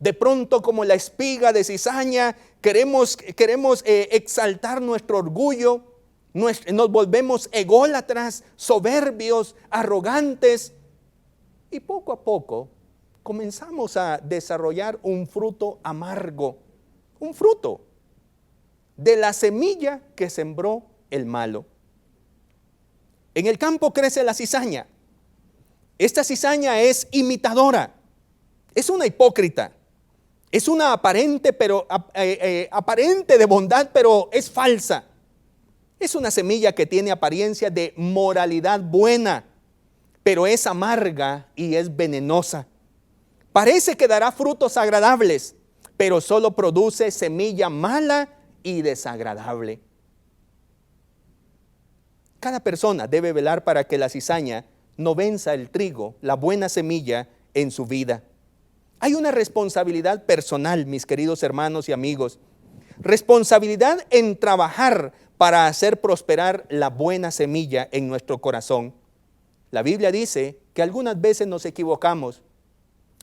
de pronto, como la espiga de cizaña, queremos exaltar nuestro orgullo, nos volvemos ególatras, soberbios, arrogantes, y poco a poco comenzamos a desarrollar un fruto amargo, un fruto de la semilla que sembró el malo. En el campo crece la cizaña. Esta cizaña es imitadora, es una hipócrita, es una aparente de bondad, pero es falsa. Es una semilla que tiene apariencia de moralidad buena, pero es amarga y es venenosa. Parece que dará frutos agradables, pero solo produce semilla mala y desagradable. Cada persona debe velar para que la cizaña no venza el trigo, la buena semilla, en su vida. Hay una responsabilidad personal, mis queridos hermanos y amigos. Responsabilidad en trabajar para hacer prosperar la buena semilla en nuestro corazón. La Biblia dice que algunas veces nos equivocamos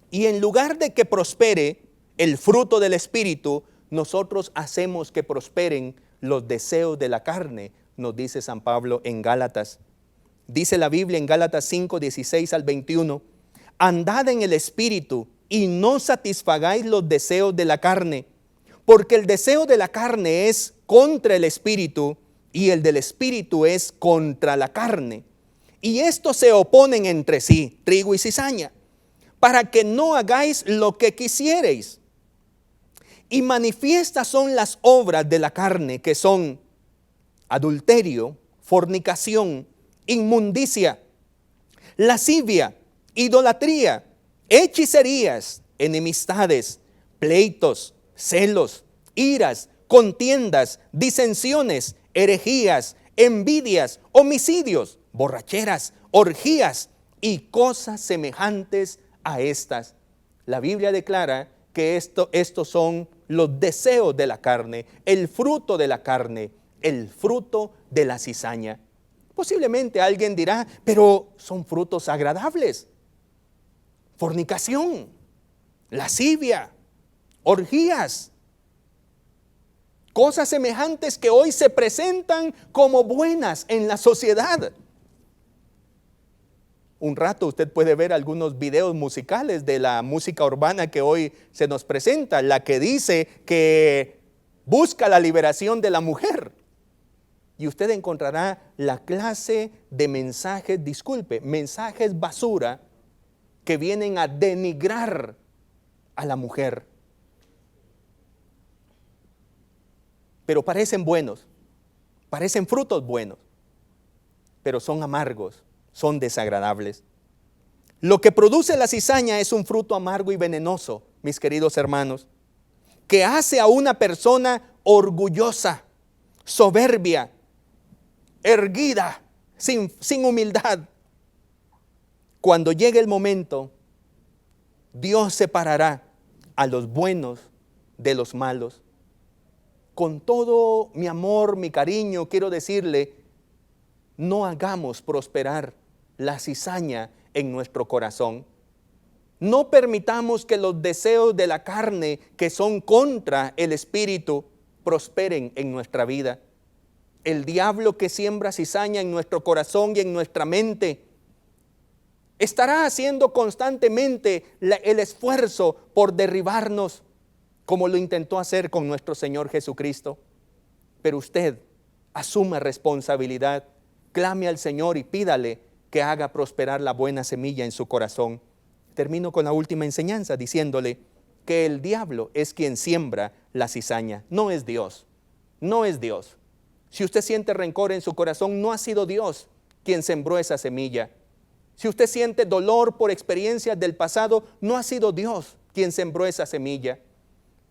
y en lugar de que prospere el fruto del Espíritu, nosotros hacemos que prosperen los deseos de la carne, nos dice San Pablo en Gálatas. Dice la Biblia en Gálatas 5, 16 al 21, andad en el Espíritu y no satisfagáis los deseos de la carne, porque el deseo de la carne es contra el Espíritu y el del Espíritu es contra la carne. Y estos se oponen entre sí, trigo y cizaña, para que no hagáis lo que quisiereis. Y manifiestas son las obras de la carne, que son adulterio, fornicación, inmundicia, lascivia, idolatría, hechicerías, enemistades, pleitos, celos, iras, contiendas, disensiones, herejías, envidias, homicidios, borracheras, orgías y cosas semejantes a estas. La Biblia declara que estos son los deseos de la carne, el fruto de la carne, el fruto de la cizaña. Posiblemente alguien dirá, pero son frutos agradables. Fornicación, lascivia, orgías, cosas semejantes que hoy se presentan como buenas en la sociedad. Un rato usted puede ver algunos videos musicales de la música urbana que hoy se nos presenta, la que dice que busca la liberación de la mujer. Y usted encontrará la clase de mensajes, mensajes basura que vienen a denigrar a la mujer. Pero parecen buenos, parecen frutos buenos, pero son amargos, son desagradables. Lo que produce la cizaña es un fruto amargo y venenoso, mis queridos hermanos, que hace a una persona orgullosa, soberbia, erguida, sin humildad. Cuando llegue el momento, Dios separará a los buenos de los malos. Con todo mi amor, mi cariño, quiero decirle, no hagamos prosperar la cizaña en nuestro corazón. No permitamos que los deseos de la carne que son contra el Espíritu prosperen en nuestra vida. El diablo que siembra cizaña en nuestro corazón y en nuestra mente estará haciendo constantemente el esfuerzo por derribarnos, como lo intentó hacer con nuestro Señor Jesucristo. Pero usted asuma responsabilidad, clame al Señor y pídale que haga prosperar la buena semilla en su corazón. Termino con la última enseñanza diciéndole que el diablo es quien siembra la cizaña, no es Dios, no es Dios. Si usted siente rencor en su corazón, no ha sido Dios quien sembró esa semilla. Si usted siente dolor por experiencias del pasado, no ha sido Dios quien sembró esa semilla.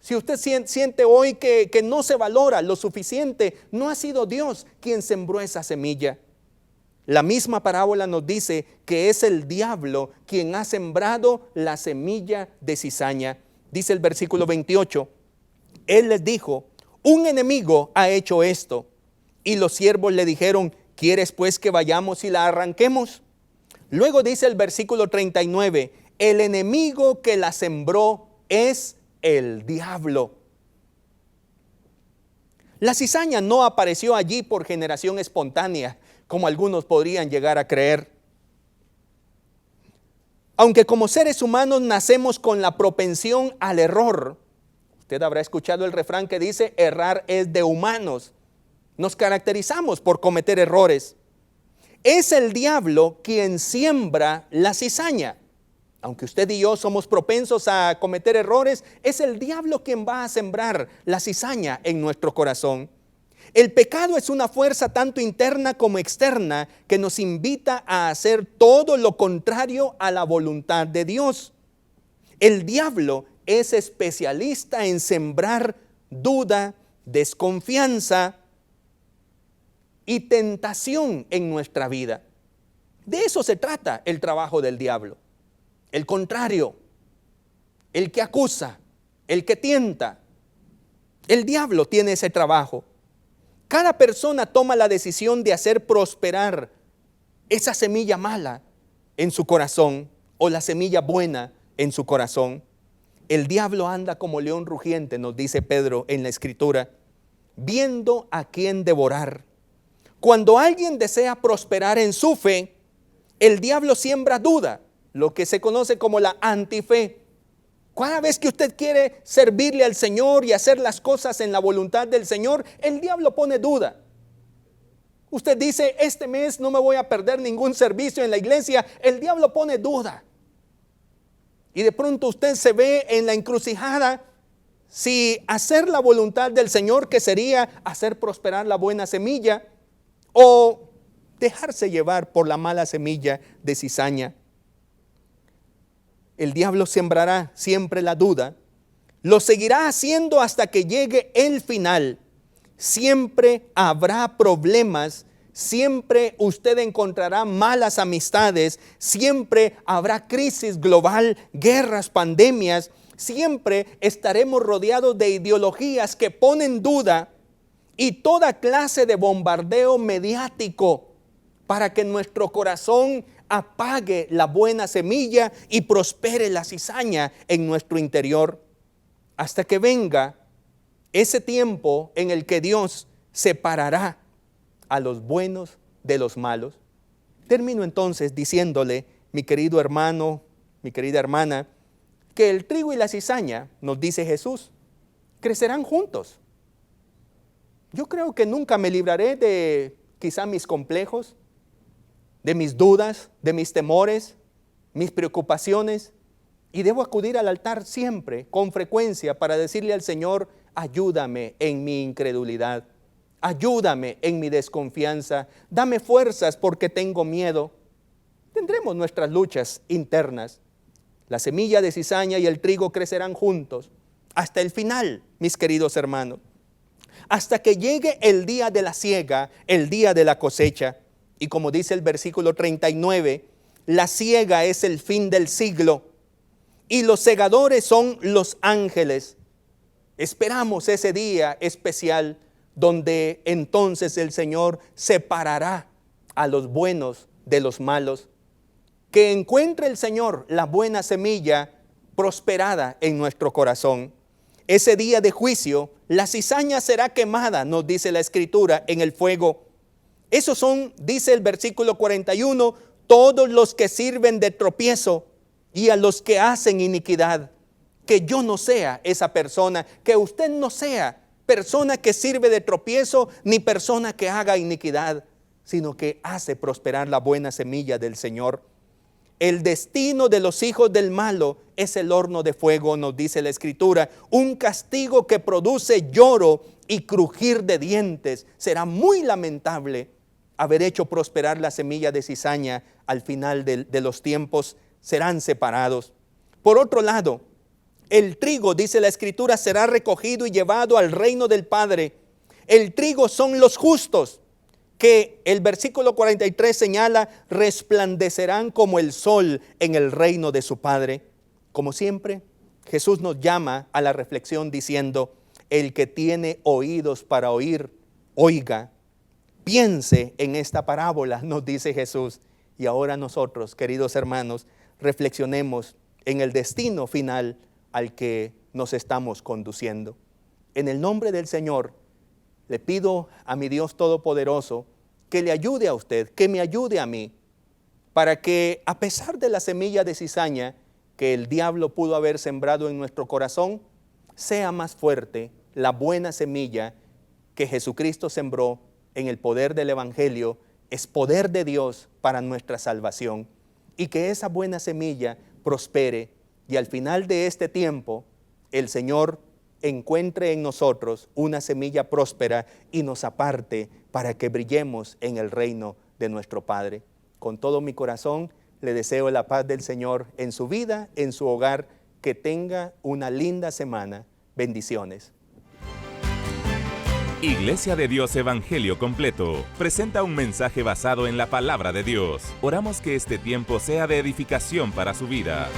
Si usted siente hoy que no se valora lo suficiente, no ha sido Dios quien sembró esa semilla. La misma parábola nos dice que es el diablo quien ha sembrado la semilla de cizaña. Dice el versículo 28, Él les dijo, un enemigo ha hecho esto. Y los siervos le dijeron, ¿quieres pues que vayamos y la arranquemos? Luego dice el versículo 39, el enemigo que la sembró es el diablo. La cizaña no apareció allí por generación espontánea, como algunos podrían llegar a creer. Aunque como seres humanos nacemos con la propensión al error, usted habrá escuchado el refrán que dice, errar es de humanos. Nos caracterizamos por cometer errores. Es el diablo quien siembra la cizaña. Aunque usted y yo somos propensos a cometer errores, es el diablo quien va a sembrar la cizaña en nuestro corazón. El pecado es una fuerza tanto interna como externa que nos invita a hacer todo lo contrario a la voluntad de Dios. El diablo es especialista en sembrar duda, desconfianza y tentación en nuestra vida. De eso se trata el trabajo del diablo. El contrario, el que acusa, el que tienta. El diablo tiene ese trabajo. Cada persona toma la decisión de hacer prosperar esa semilla mala en su corazón o la semilla buena en su corazón. El diablo anda como león rugiente, nos dice Pedro en la Escritura, viendo a quién devorar. Cuando alguien desea prosperar en su fe, el diablo siembra duda, lo que se conoce como la antife. Cada vez que usted quiere servirle al Señor y hacer las cosas en la voluntad del Señor, el diablo pone duda. Usted dice, este mes no me voy a perder ningún servicio en la iglesia. El diablo pone duda. Y de pronto usted se ve en la encrucijada si hacer la voluntad del Señor, que sería hacer prosperar la buena semilla, o dejarse llevar por la mala semilla de cizaña. El diablo sembrará siempre la duda, lo seguirá haciendo hasta que llegue el final. Siempre habrá problemas, siempre usted encontrará malas amistades, siempre habrá crisis global, guerras, pandemias, siempre estaremos rodeados de ideologías que ponen duda y toda clase de bombardeo mediático para que nuestro corazón apague la buena semilla y prospere la cizaña en nuestro interior, hasta que venga ese tiempo en el que Dios separará a los buenos de los malos. Termino entonces diciéndole, mi querido hermano, mi querida hermana, que el trigo y la cizaña, nos dice Jesús, crecerán juntos. Yo creo que nunca me libraré de quizá mis complejos, de mis dudas, de mis temores, mis preocupaciones, y debo acudir al altar siempre, con frecuencia, para decirle al Señor, ayúdame en mi incredulidad, ayúdame en mi desconfianza, dame fuerzas porque tengo miedo. Tendremos nuestras luchas internas. La semilla de cizaña y el trigo crecerán juntos hasta el final, mis queridos hermanos, hasta que llegue el día de la siega, el día de la cosecha. Y como dice el versículo 39, la siega es el fin del siglo y los segadores son los ángeles. Esperamos ese día especial donde entonces el Señor separará a los buenos de los malos. Que encuentre el Señor la buena semilla prosperada en nuestro corazón. ese día de juicio, la cizaña será quemada, nos dice la Escritura, en el fuego. Esos son, dice el versículo 41, todos los que sirven de tropiezo y a los que hacen iniquidad. Que yo no sea esa persona, que usted no sea persona que sirve de tropiezo ni persona que haga iniquidad, sino que hace prosperar la buena semilla del Señor. El destino de los hijos del malo es el horno de fuego, nos dice la Escritura, un castigo que produce lloro y crujir de dientes. Será muy lamentable haber hecho prosperar la semilla de cizaña. Al final de los tiempos serán separados. Por otro lado, el trigo, dice la Escritura, será recogido y llevado al reino del Padre. El trigo son los justos, que el versículo 43 señala, resplandecerán como el sol en el reino de su Padre. Como siempre, Jesús nos llama a la reflexión diciendo, el que tiene oídos para oír, oiga. Piense en esta parábola, nos dice Jesús. Y ahora nosotros, queridos hermanos, reflexionemos en el destino final al que nos estamos conduciendo. En el nombre del Señor, le pido a mi Dios Todopoderoso que le ayude a usted, que me ayude a mí, para que a pesar de la semilla de cizaña que el diablo pudo haber sembrado en nuestro corazón, sea más fuerte la buena semilla que Jesucristo sembró en el poder del Evangelio. Es poder de Dios para nuestra salvación, y que esa buena semilla prospere y al final de este tiempo el Señor encuentre en nosotros una semilla próspera y nos aparte para que brillemos en el reino de nuestro Padre. Con todo mi corazón le deseo la paz del Señor en su vida, en su hogar. Que tenga una linda semana. Bendiciones. Iglesia de Dios Evangelio Completo presenta un mensaje basado en la palabra de Dios. Oramos que este tiempo sea de edificación para su vida.